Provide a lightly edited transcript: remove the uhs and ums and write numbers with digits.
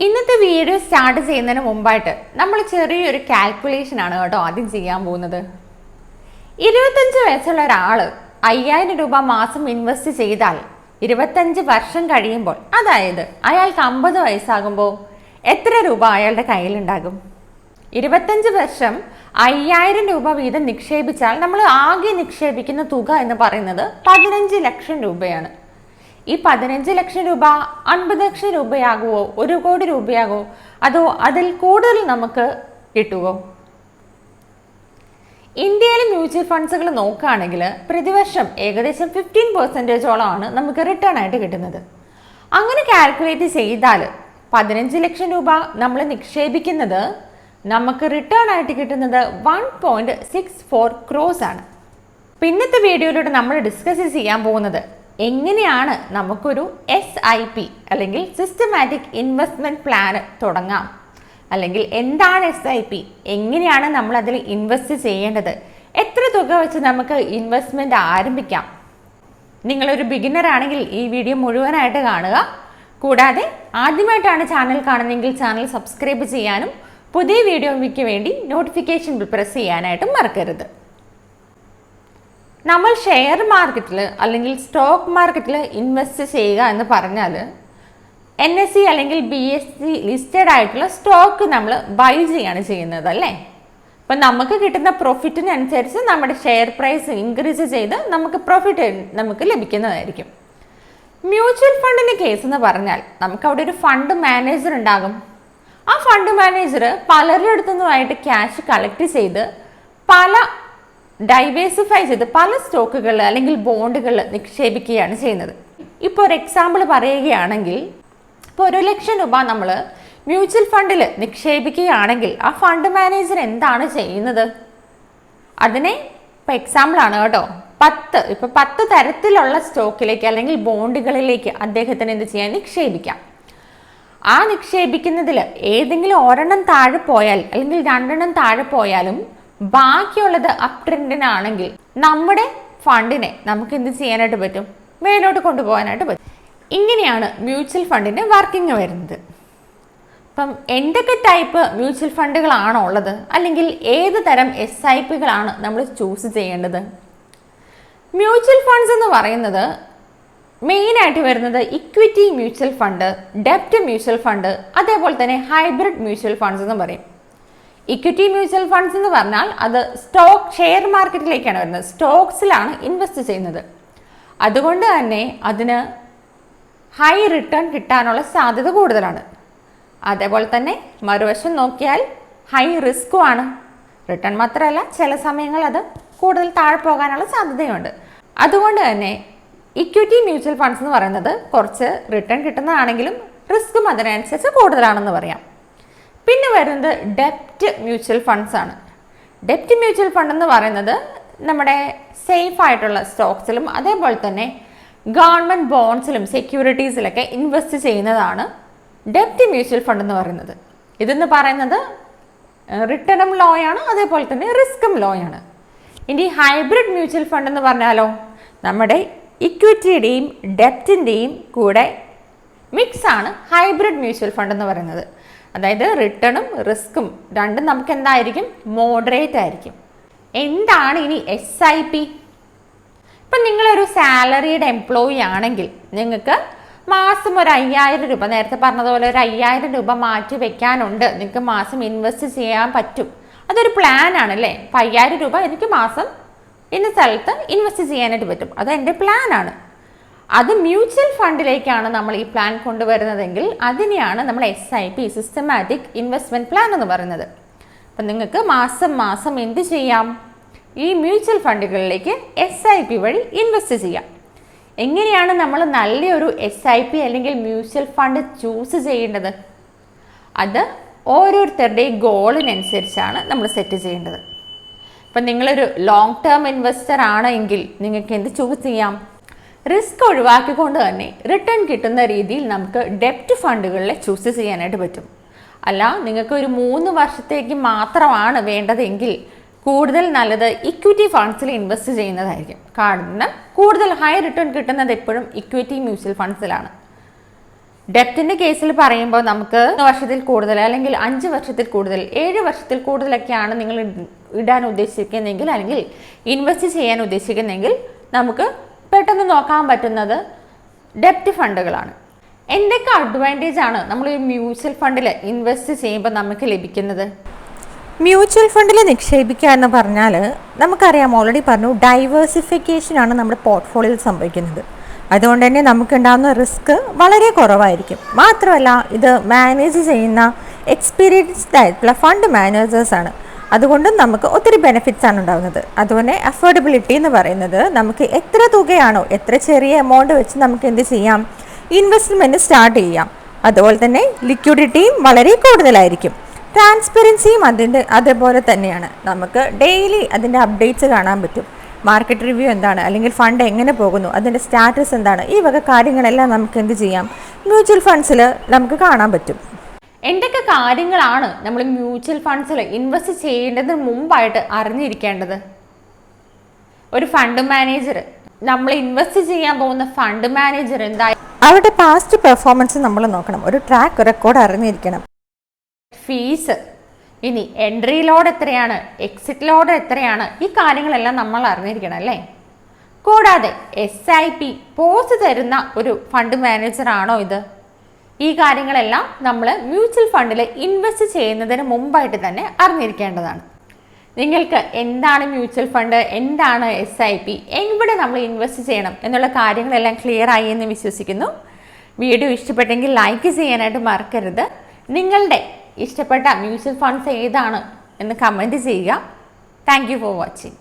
ഇന്നത്തെ video start ചെയ്യുന്നതിന് മുമ്പായിട്ട് നമ്മൾ ചെറിയൊരു കാൽക്കുലേഷൻ ആണ് കേട്ടോ ആദ്യം ചെയ്യാൻ പോകുന്നത്. 25 വയസ്സുള്ള ഒരാൾ 5000 രൂപ മാസം ഇൻവെസ്റ്റ് ചെയ്താൽ 25 വർഷം കഴിയുമ്പോൾ, അതായത് അയാൾക്ക് 50 വയസ്സാകുമ്പോൾ എത്ര രൂപ അയാളുടെ കയ്യിലുണ്ടാകും? 25 വർഷം 5000 രൂപ വീതം നിക്ഷേപിച്ചാൽ നമ്മൾ ആകെ നിക്ഷേപിക്കുന്ന തുക എന്ന് പറയുന്നത് 15 ലക്ഷം രൂപയാണ്. ഈ 15 ലക്ഷം രൂപ 50 ലക്ഷം രൂപയാകുമോ, 1 കോടി രൂപയാകുമോ, അതോ അതിൽ കൂടുതൽ നമുക്ക് കിട്ടുമോ? ഇന്ത്യയിലെ മ്യൂച്വൽ ഫണ്ട്സുകൾ നോക്കുകയാണെങ്കിൽ പ്രതിവർഷം ഏകദേശം 15% നമുക്ക് റിട്ടേൺ ആയിട്ട് കിട്ടുന്നത്. അങ്ങനെ കാൽക്കുലേറ്റ് ചെയ്താൽ 15 ലക്ഷം രൂപ നമ്മൾ നിക്ഷേപിക്കുന്നത് നമുക്ക് റിട്ടേൺ ആയിട്ട് കിട്ടുന്നത് 1.64 crores ആണ്. പിന്നത്തെ വീഡിയോയിലൂടെ നമ്മൾ ഡിസ്കസ് ചെയ്യാൻ പോകുന്നത് എങ്ങനെയാണ് നമുക്കൊരു SIP അല്ലെങ്കിൽ സിസ്റ്റമാറ്റിക് ഇൻവെസ്റ്റ്മെന്റ് പ്ലാൻ തുടങ്ങാം, അല്ലെങ്കിൽ എന്താണ് SIP, എങ്ങനെയാണ് നമ്മൾ അതിൽ ഇൻവെസ്റ്റ് ചെയ്യേണ്ടത്, എത്ര തുക വെച്ച് നമുക്ക് ഇൻവെസ്റ്റ്മെന്റ് ആരംഭിക്കാം. നിങ്ങളൊരു ബിഗിനർ ആണെങ്കിൽ ഈ വീഡിയോ മുഴുവനായിട്ട് കാണുക. കൂടാതെ ആദ്യമായിട്ടാണ് ചാനൽ കാണുന്നതെങ്കിൽ ചാനൽ സബ്സ്ക്രൈബ് ചെയ്യാനും പുതിയ വീഡിയോയ്ക്ക് വേണ്ടി നോട്ടിഫിക്കേഷൻ പ്രസ് ചെയ്യാനായിട്ടും മറക്കരുത്. നമ്മൾ ഷെയർ മാർക്കറ്റിൽ അല്ലെങ്കിൽ സ്റ്റോക്ക് മാർക്കറ്റിൽ ഇൻവെസ്റ്റ് ചെയ്യുക എന്ന് പറഞ്ഞാൽ NSE അല്ലെങ്കിൽ BSE ലിസ്റ്റഡ് ആയിട്ടുള്ള സ്റ്റോക്ക് നമ്മൾ ബൈ ചെയ്യാണ് ചെയ്യുന്നത് അല്ലേ. അപ്പം നമുക്ക് കിട്ടുന്ന പ്രോഫിറ്റിനനുസരിച്ച് നമ്മുടെ ഷെയർ പ്രൈസ് ഇൻക്രീസ് ചെയ്ത് നമുക്ക് ലഭിക്കുന്നതായിരിക്കും. മ്യൂച്വൽ ഫണ്ടിൻ്റെ കേസ് എന്ന് പറഞ്ഞാൽ നമുക്ക് അവിടെ ഒരു ഫണ്ട് മാനേജർ ഉണ്ടാകും. ആ ഫണ്ട് മാനേജർ പലരുടെ അടുത്തുനിന്നുമായിട്ട് ക്യാഷ് കളക്ട് ചെയ്ത് ഡൈവേഴ്സിഫൈ ചെയ്ത് പല സ്റ്റോക്കുകൾ അല്ലെങ്കിൽ ബോണ്ടുകൾ നിക്ഷേപിക്കുകയാണ് ചെയ്യുന്നത്. ഇപ്പോൾ ഒരു എക്സാമ്പിൾ പറയുകയാണെങ്കിൽ, ഇപ്പോൾ 1 ലക്ഷം രൂപ നമ്മൾ മ്യൂച്വൽ ഫണ്ടിൽ നിക്ഷേപിക്കുകയാണെങ്കിൽ ആ ഫണ്ട് മാനേജർ എന്താണ് ചെയ്യുന്നത്? അതിനെ ഇപ്പോൾ എക്സാമ്പിളാണ് കേട്ടോ, 10 തരത്തിലുള്ള സ്റ്റോക്കിലേക്ക് അല്ലെങ്കിൽ ബോണ്ടുകളിലേക്ക് അദ്ദേഹത്തിന് എന്ത് ചെയ്യാൻ നിക്ഷേപിക്കാം. ആ നിക്ഷേപിക്കുന്നതിൽ ഏതെങ്കിലും ഒരെണ്ണം താഴെ പോയാൽ അല്ലെങ്കിൽ 2 താഴെ പോയാലും ബാക്കിയുള്ളത് അപ് ട്രെൻഡിനാണെങ്കിൽ നമ്മുടെ ഫണ്ടിനെ നമുക്ക് എന്ത് ചെയ്യാനായിട്ട് പറ്റും? മേലോട്ട് കൊണ്ടുപോകാനായിട്ട് പറ്റും. ഇങ്ങനെയാണ് മ്യൂച്വൽ ഫണ്ടിൻ്റെ വർക്കിംഗ് വരുന്നത്. അപ്പം എന്തൊക്കെ ടൈപ്പ് മ്യൂച്വൽ ഫണ്ടുകളാണോ ഉള്ളത്, അല്ലെങ്കിൽ ഏത് തരം SIPകളാണ് നമ്മൾ ചൂസ് ചെയ്യേണ്ടത്? മ്യൂച്വൽ ഫണ്ട്സ് എന്ന് പറയുന്നത് മെയിനായിട്ട് വരുന്നത് ഇക്വിറ്റി മ്യൂച്വൽ ഫണ്ട്, ഡെപ്റ്റ് മ്യൂച്വൽ ഫണ്ട്, അതേപോലെ തന്നെ ഹൈബ്രിഡ് മ്യൂച്വൽ ഫണ്ട്സ് എന്ന് പറയും. ഇക്വിറ്റി മ്യൂച്വൽ ഫണ്ട്സ് എന്ന് പറഞ്ഞാൽ അത് ഷെയർ മാർക്കറ്റിലേക്കാണ് വരുന്നത്, സ്റ്റോക്സിലാണ് ഇൻവെസ്റ്റ് ചെയ്യുന്നത്. അതുകൊണ്ട് തന്നെ അതിന് ഹൈ റിട്ടേൺ കിട്ടാനുള്ള സാധ്യത കൂടുതലാണ്. അതേപോലെ തന്നെ മറുവശം നോക്കിയാൽ ഹൈ റിസ്ക്കുമാണ്. റിട്ടേൺ മാത്രമല്ല, ചില സമയങ്ങൾ അത് കൂടുതൽ താഴെ പോകാനുള്ള സാധ്യതയുണ്ട്. അതുകൊണ്ട് തന്നെ ഇക്വിറ്റി മ്യൂച്വൽ ഫണ്ട്സ് എന്ന് പറയുന്നത് കുറച്ച് റിട്ടേൺ കിട്ടുന്നതാണെങ്കിലും റിസ്ക്കും അതിനനുസരിച്ച് കൂടുതലാണെന്ന് പറയാം. പിന്നെ വരുന്നത് ഡെപ്റ്റ് മ്യൂച്വൽ ഫണ്ട്സ് ആണ്. ഡെപ്റ്റ് മ്യൂച്വൽ ഫണ്ട് എന്ന് പറയുന്നത് നമ്മുടെ സേഫ് ആയിട്ടുള്ള സ്റ്റോക്സിലും അതേപോലെ തന്നെ ഗവൺമെൻറ് ബോണ്ട്സിലും സെക്യൂരിറ്റീസിലൊക്കെ ഇൻവെസ്റ്റ് ചെയ്യുന്നതാണ് ഡെപ്റ്റ് മ്യൂച്വൽ ഫണ്ട് എന്ന് പറയുന്നത്. ഇതെന്ന് പറയുന്നത് റിട്ടേണും ലോ ആണ്, അതേപോലെ തന്നെ റിസ്ക്കും ലോ ആണ്. ഇനി ഹൈബ്രിഡ് മ്യൂച്വൽ ഫണ്ട് എന്ന് പറഞ്ഞാലോ, നമ്മുടെ ഇക്വിറ്റിയുടെയും ഡെപ്റ്റിൻ്റെയും കൂടെ മിക്സ് ആണ് ഹൈബ്രിഡ് മ്യൂച്വൽ ഫണ്ട് എന്ന് പറയുന്നത്. അതായത് റിട്ടേണും റിസ്ക്കും രണ്ടും നമുക്ക് എന്തായിരിക്കും? മോഡറേറ്റ് ആയിരിക്കും. എന്താണ് ഇനി SIP? ഇപ്പം നിങ്ങളൊരു സാലറീഡ് എംപ്ലോയി ആണെങ്കിൽ നിങ്ങൾക്ക് മാസം ഒരു 5000 രൂപ, നേരത്തെ പറഞ്ഞതുപോലെ ഒരു 5000 രൂപ മാറ്റി വെക്കാനുണ്ട്, നിങ്ങൾക്ക് മാസം ഇൻവെസ്റ്റ് ചെയ്യാൻ പറ്റും. അതൊരു പ്ലാൻ ആണ് അല്ലേ. അപ്പം 5000 രൂപ എനിക്ക് മാസം ഇന്ന സ്ഥലത്ത് ഇൻവെസ്റ്റ് ചെയ്യാനായിട്ട് പറ്റും, അത് എൻ്റെ പ്ലാനാണ്. അത് മ്യൂച്വൽ ഫണ്ടിലേക്കാണ് നമ്മൾ ഈ പ്ലാൻ കൊണ്ടുവരുന്നതെങ്കിൽ അതിനെയാണ് നമ്മൾ SIP, സിസ്റ്റമാറ്റിക് ഇൻവെസ്റ്റ്മെൻറ്റ് പ്ലാൻ എന്ന് പറയുന്നത്. അപ്പം നിങ്ങൾക്ക് മാസം എന്ത് ചെയ്യാം? ഈ മ്യൂച്വൽ ഫണ്ടുകളിലേക്ക് SIP വഴി ഇൻവെസ്റ്റ് ചെയ്യാം. എങ്ങനെയാണ് നമ്മൾ നല്ലൊരു SIP അല്ലെങ്കിൽ മ്യൂച്വൽ ഫണ്ട് ചൂസ് ചെയ്യേണ്ടത്? അത് ഓരോരുത്തരുടെയും ഗോളിനനുസരിച്ചാണ് നമ്മൾ സെറ്റ് ചെയ്യേണ്ടത്. ഇപ്പം നിങ്ങളൊരു ലോങ് ടേം ഇൻവെസ്റ്റർ ആണെങ്കിൽ നിങ്ങൾക്ക് എന്ത് ചൂസ് ചെയ്യാം? റിസ്ക് ഒഴിവാക്കിക്കൊണ്ട് തന്നെ റിട്ടേൺ കിട്ടുന്ന രീതിയിൽ നമുക്ക് ഡെപ്റ്റ് ഫണ്ടുകളിൽ ചൂസ് ചെയ്യാനായിട്ട് പറ്റും. അല്ല, നിങ്ങൾക്ക് ഒരു 3 വർഷത്തേക്ക് മാത്രമാണ് വേണ്ടതെങ്കിൽ കൂടുതൽ നല്ലത് ഇക്വിറ്റി ഫണ്ട്സിൽ ഇൻവെസ്റ്റ് ചെയ്യുന്നതായിരിക്കും. കാരണം കൂടുതൽ ഹൈ റിട്ടേൺ കിട്ടുന്നത് എപ്പോഴും ഇക്വിറ്റി മ്യൂച്വൽ ഫണ്ട്സിലാണ്. ഡെപ്റ്റിൻ്റെ കേസിൽ പറയുമ്പോൾ നമുക്ക് 1 വർഷത്തിൽ കൂടുതൽ അല്ലെങ്കിൽ 5 വർഷത്തിൽ കൂടുതൽ 7 വർഷത്തിൽ കൂടുതലൊക്കെയാണ് നിങ്ങൾ ഇടാൻ ഉദ്ദേശിക്കുന്നതെങ്കിൽ അല്ലെങ്കിൽ ഇൻവെസ്റ്റ് ചെയ്യാൻ ഉദ്ദേശിക്കുന്നതെങ്കിൽ നമുക്ക് പെട്ടെന്ന് നോക്കാൻ പറ്റുന്നത് ഡെപ്റ്റ് ഫണ്ടുകളാണ്. എന്തൊക്കെ അഡ്വാൻറ്റേജ് ആണ് നമ്മൾ ഈ മ്യൂച്വൽ ഫണ്ടിൽ ഇൻവെസ്റ്റ് ചെയ്യുമ്പോൾ നമുക്ക് ലഭിക്കുന്നത്? മ്യൂച്വൽ ഫണ്ടിൽ നിക്ഷേപിക്കുക എന്ന് പറഞ്ഞാൽ നമുക്കറിയാം, ഓൾറെഡി പറഞ്ഞു, ഡൈവേഴ്സിഫിക്കേഷൻ ആണ് നമ്മുടെ പോർട്ട്ഫോളിയോയിൽ സംഭവിക്കുന്നത്. അതുകൊണ്ട് തന്നെ നമുക്കുണ്ടാകുന്ന റിസ്ക് വളരെ കുറവായിരിക്കും. മാത്രമല്ല ഇത് മാനേജ് ചെയ്യുന്ന എക്സ്പീരിയൻസ്ഡ് ആയിട്ടുള്ള ഫണ്ട് മാനേജേഴ്സാണ്. അതുകൊണ്ടും നമുക്ക് ഒത്തിരി ബെനിഫിറ്റ്സ് ആണ് ഉണ്ടാകുന്നത്. അതുപോലെ അഫോർഡബിലിറ്റി എന്ന് പറയുന്നത് നമുക്ക് എത്ര തുകയാണോ, എത്ര ചെറിയ എമൗണ്ട് വെച്ച് നമുക്ക് എന്ത് ചെയ്യാം, ഇൻവെസ്റ്റ്മെൻറ്റ് സ്റ്റാർട്ട് ചെയ്യാം. അതുപോലെ തന്നെ ലിക്വിഡിറ്റിയും വളരെ കൂടുതലായിരിക്കും. ട്രാൻസ്പെറൻസിയും അതേപോലെ തന്നെയാണ്. നമുക്ക് ഡെയിലി അതിൻ്റെ അപ്ഡേറ്റ്സ് കാണാൻ പറ്റും. മാർക്കറ്റ് റിവ്യൂ എന്താണ്, അല്ലെങ്കിൽ ഫണ്ട് എങ്ങനെ പോകുന്നു, അതിൻ്റെ സ്റ്റാറ്റസ് എന്താണ്, ഈ വക കാര്യങ്ങളെല്ലാം നമുക്ക് എന്ത് ചെയ്യാം, മ്യൂച്വൽ ഫണ്ട്സിൽ നമുക്ക് കാണാൻ പറ്റും. എന്തൊക്കെ കാര്യങ്ങളാണ് നമ്മൾ മ്യൂച്വൽ ഫണ്ട്സിൽ ഇൻവെസ്റ്റ് ചെയ്യേണ്ടതിന് മുമ്പായിട്ട് അറിഞ്ഞിരിക്കേണ്ടത്? ഒരു ഫണ്ട് മാനേജർ, നമ്മൾ ഇൻവെസ്റ്റ് ചെയ്യാൻ പോകുന്ന ഫണ്ട് മാനേജർ എന്തായാലും അവരുടെ പാസ്റ്റ് പെർഫോമൻസ് നമ്മൾ നോക്കണം. ഒരു ട്രാക്ക് റെക്കോർഡ് അറിഞ്ഞിരിക്കണം. ഫീസ്, ഇനി എൻട്രി ലോഡ് എത്രയാണ്, എക്സിറ്റ് ലോഡ് എത്രയാണ്, ഈ കാര്യങ്ങളെല്ലാം നമ്മൾ അറിഞ്ഞിരിക്കണം അല്ലേ. കൂടാതെ SIP പോസ്റ്റ് തരുന്ന ഒരു ഫണ്ട് മാനേജർ ആണോ ഇത്? ഈ കാര്യങ്ങളെല്ലാം നമ്മൾ മ്യൂച്വൽ ഫണ്ടിൽ ഇൻവെസ്റ്റ് ചെയ്യുന്നതിന് മുമ്പായിട്ട് തന്നെ അറിഞ്ഞിരിക്കേണ്ടതാണ്. നിങ്ങൾക്ക് എന്താണ് മ്യൂച്വൽ ഫണ്ട്, എന്താണ് SIP, എവിടെ നമ്മൾ ഇൻവെസ്റ്റ് ചെയ്യണം എന്നുള്ള കാര്യങ്ങളെല്ലാം ക്ലിയർ ആയി എന്ന് വിശ്വസിക്കുന്നു. വീഡിയോ ഇഷ്ടപ്പെട്ടെങ്കിൽ ലൈക്ക് ചെയ്യാനായിട്ട് മറക്കരുത്. നിങ്ങളുടെ ഇഷ്ടപ്പെട്ട മ്യൂച്വൽ ഫണ്ട്സ് ഏതാണ് എന്ന് കമൻറ്റ് ചെയ്യുക. Thank you for watching.